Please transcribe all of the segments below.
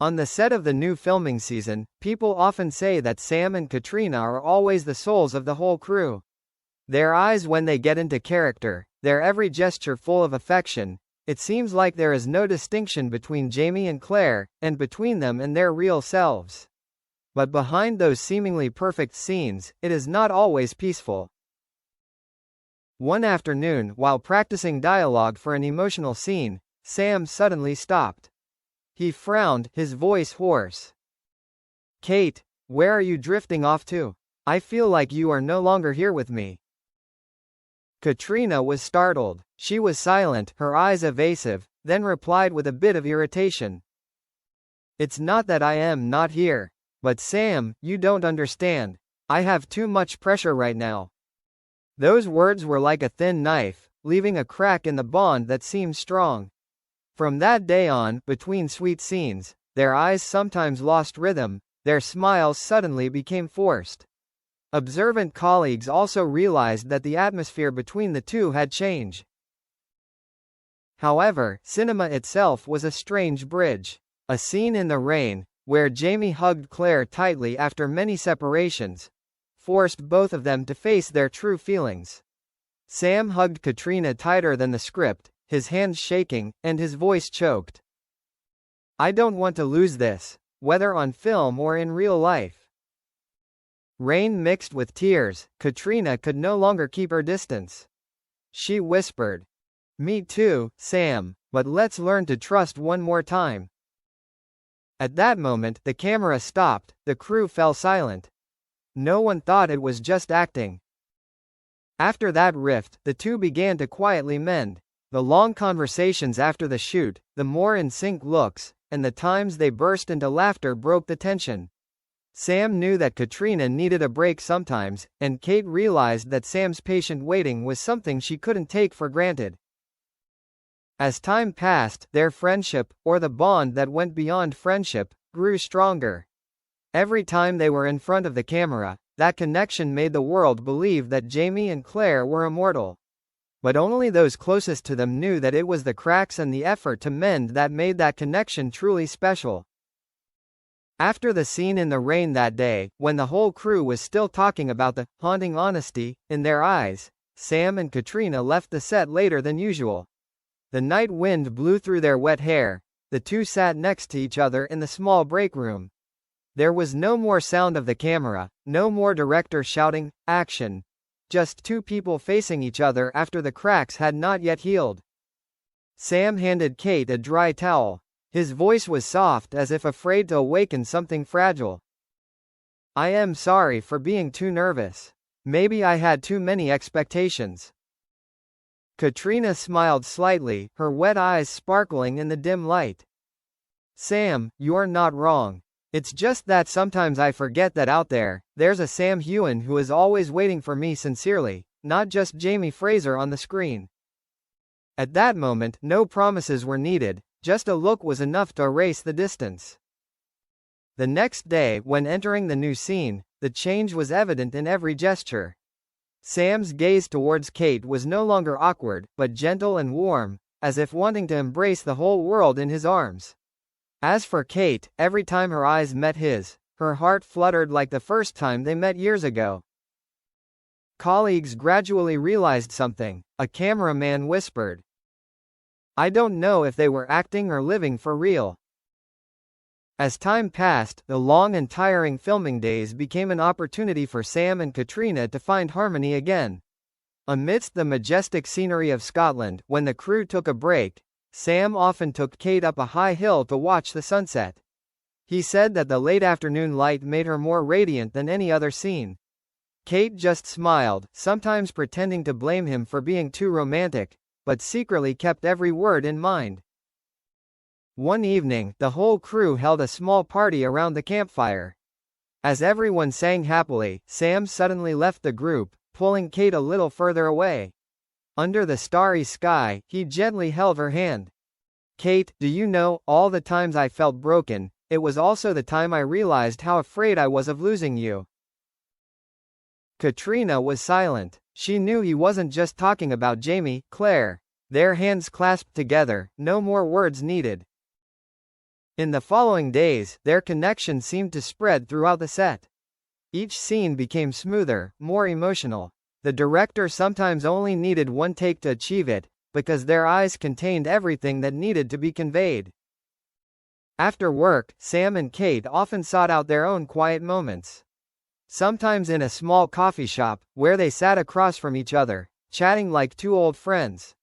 On the set of the new filming season, people often say that Sam and Caitriona are always the souls of the whole crew. Their eyes when they get into character, their every gesture full of affection. It seems like there is no distinction between Jamie and Claire, and between them and their real selves. But behind those seemingly perfect scenes, it is not always peaceful. One afternoon, while practicing dialogue for an emotional scene, Sam suddenly stopped. He frowned, his voice hoarse. "Kate, where are you drifting off to? I feel like you are no longer here with me." Caitriona was startled. She was silent, her eyes evasive, then replied with a bit of irritation. "It's not that I am not here. But Sam, you don't understand. I have too much pressure right now." Those words were like a thin knife, leaving a crack in the bond that seemed strong. From that day on, between sweet scenes, their eyes sometimes lost rhythm, their smiles suddenly became forced. Observant colleagues also realized that the atmosphere between the two had changed. However, cinema itself was a strange bridge. A scene in the rain, where Jamie hugged Claire tightly after many separations, forced both of them to face their true feelings. Sam hugged Caitriona tighter than the script, his hands shaking, and his voice choked. "I don't want to lose this, whether on film or in real life." Rain mixed with tears, Caitriona could no longer keep her distance. She whispered, "Me too, Sam, but let's learn to trust one more time." At that moment, the camera stopped, the crew fell silent. No one thought it was just acting. After that rift, the two began to quietly mend. The long conversations after the shoot, the more in sync looks, and the times they burst into laughter broke the tension. Sam knew that Caitriona needed a break sometimes, and Kate realized that Sam's patient waiting was something she couldn't take for granted. As time passed, their friendship, or the bond that went beyond friendship, grew stronger. Every time they were in front of the camera, that connection made the world believe that Jamie and Claire were immortal. But only those closest to them knew that it was the cracks and the effort to mend that made that connection truly special. After the scene in the rain that day, when the whole crew was still talking about the haunting honesty in their eyes, Sam and Caitriona left the set later than usual. The night wind blew through their wet hair. The two sat next to each other in the small break room. There was no more sound of the camera, no more director shouting, "Action!" Just two people facing each other after the cracks had not yet healed. Sam handed Kate a dry towel. His voice was soft as if afraid to awaken something fragile. "I am sorry for being too nervous. Maybe I had too many expectations." Caitriona smiled slightly, her wet eyes sparkling in the dim light. "Sam, you're not wrong. It's just that sometimes I forget that out there's a Sam Heughan who is always waiting for me sincerely, not just Jamie Fraser on the screen." At that moment, no promises were needed, just a look was enough to erase the distance. The next day, when entering the new scene, the change was evident in every gesture. Sam's gaze towards Kate was no longer awkward, but gentle and warm, as if wanting to embrace the whole world in his arms. As for Kate, every time her eyes met his, her heart fluttered like the first time they met years ago. Colleagues gradually realized something. A cameraman whispered, "I don't know if they were acting or living for real." As time passed, the long and tiring filming days became an opportunity for Sam and Caitriona to find harmony again. Amidst the majestic scenery of Scotland, when the crew took a break, Sam often took Kate up a high hill to watch the sunset. He said that the late afternoon light made her more radiant than any other scene. Kate just smiled, sometimes pretending to blame him for being too romantic, but secretly kept every word in mind. One evening, the whole crew held a small party around the campfire. As everyone sang happily, Sam suddenly left the group, pulling Kate a little further away. Under the starry sky, he gently held her hand. "Kate, do you know, all the times I felt broken, it was also the time I realized how afraid I was of losing you." Caitriona was silent. She knew he wasn't just talking about Jamie, Claire. Their hands clasped together, no more words needed. In the following days, their connection seemed to spread throughout the set. Each scene became smoother, more emotional. The director sometimes only needed one take to achieve it, because their eyes contained everything that needed to be conveyed. After work, Sam and Kate often sought out their own quiet moments. Sometimes in a small coffee shop, where they sat across from each other, chatting like two old friends.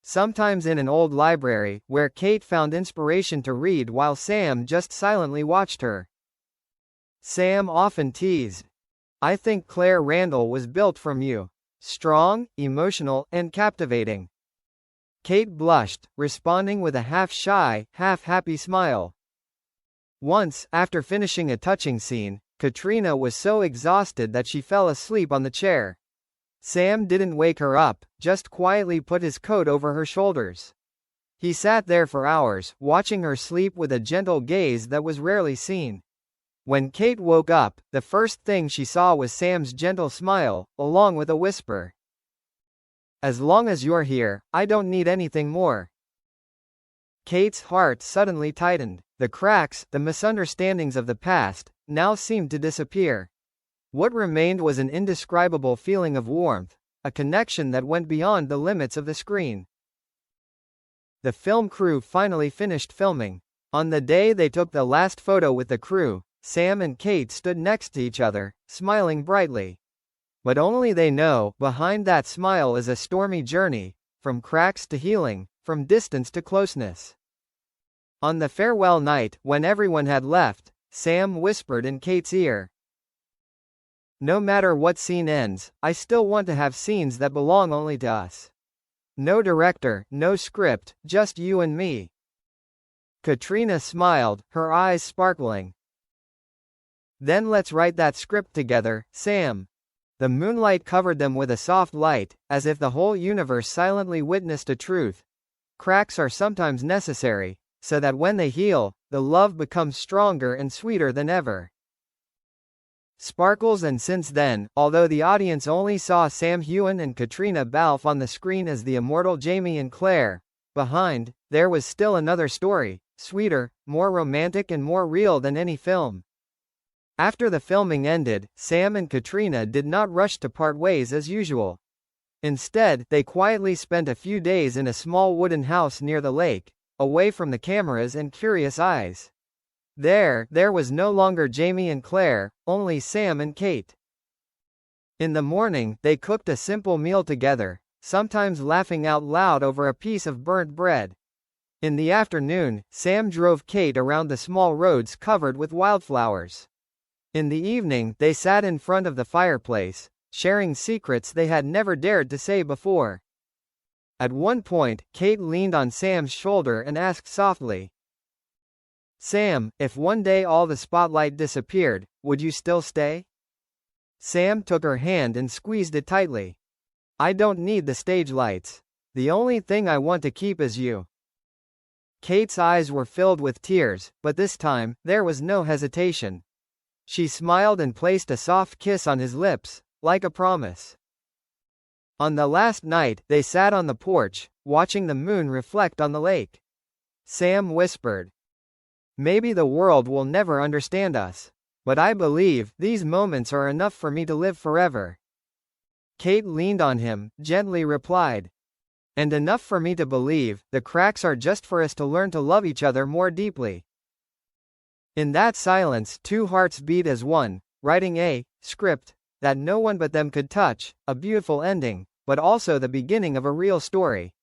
Sometimes in an old library, where Kate found inspiration to read while Sam just silently watched her. Sam often teased, "I think Claire Randall was built from you. Strong, emotional, and captivating." Kate blushed, responding with a half-shy, half-happy smile. Once, after finishing a touching scene, Caitriona was so exhausted that she fell asleep on the chair. Sam didn't wake her up, just quietly put his coat over her shoulders. He sat there for hours, watching her sleep with a gentle gaze that was rarely seen. When Kate woke up, the first thing she saw was Sam's gentle smile, along with a whisper. "As long as you're here, I don't need anything more." Kate's heart suddenly tightened. The cracks, the misunderstandings of the past, now seemed to disappear. What remained was an indescribable feeling of warmth, a connection that went beyond the limits of the screen. The film crew finally finished filming. On the day they took the last photo with the crew, Sam and Kate stood next to each other, smiling brightly. But only they know, behind that smile is a stormy journey, from cracks to healing, from distance to closeness. On the farewell night, when everyone had left, Sam whispered in Kate's ear, "No matter what scene ends, I still want to have scenes that belong only to us. No director, no script, just you and me." Caitriona smiled, her eyes sparkling. "Then let's write that script together, Sam." The moonlight covered them with a soft light, as if the whole universe silently witnessed a truth. Cracks are sometimes necessary, so that when they heal, the love becomes stronger and sweeter than ever. Sparkles. And since then, although the audience only saw Sam Heughan and Caitriona Balfe on the screen as the immortal Jamie and Claire, behind, there was still another story, sweeter, more romantic and more real than any film. After the filming ended, Sam and Caitriona did not rush to part ways as usual. Instead, they quietly spent a few days in a small wooden house near the lake, away from the cameras and curious eyes. There was no longer Jamie and Claire, only Sam and Kate. In the morning, they cooked a simple meal together, sometimes laughing out loud over a piece of burnt bread. In the afternoon, Sam drove Kate around the small roads covered with wildflowers. In the evening, they sat in front of the fireplace, sharing secrets they had never dared to say before. At one point, Kate leaned on Sam's shoulder and asked softly, "Sam, if one day all the spotlight disappeared, would you still stay?" Sam took her hand and squeezed it tightly. "I don't need the stage lights. The only thing I want to keep is you." Kate's eyes were filled with tears, but this time, there was no hesitation. She smiled and placed a soft kiss on his lips, like a promise. On the last night, they sat on the porch, watching the moon reflect on the lake. Sam whispered, "Maybe the world will never understand us. But I believe, these moments are enough for me to live forever." Kate leaned on him, gently replied, "And enough for me to believe, the cracks are just for us to learn to love each other more deeply." In that silence, two hearts beat as one, writing a script that no one but them could touch, a beautiful ending, but also the beginning of a real story.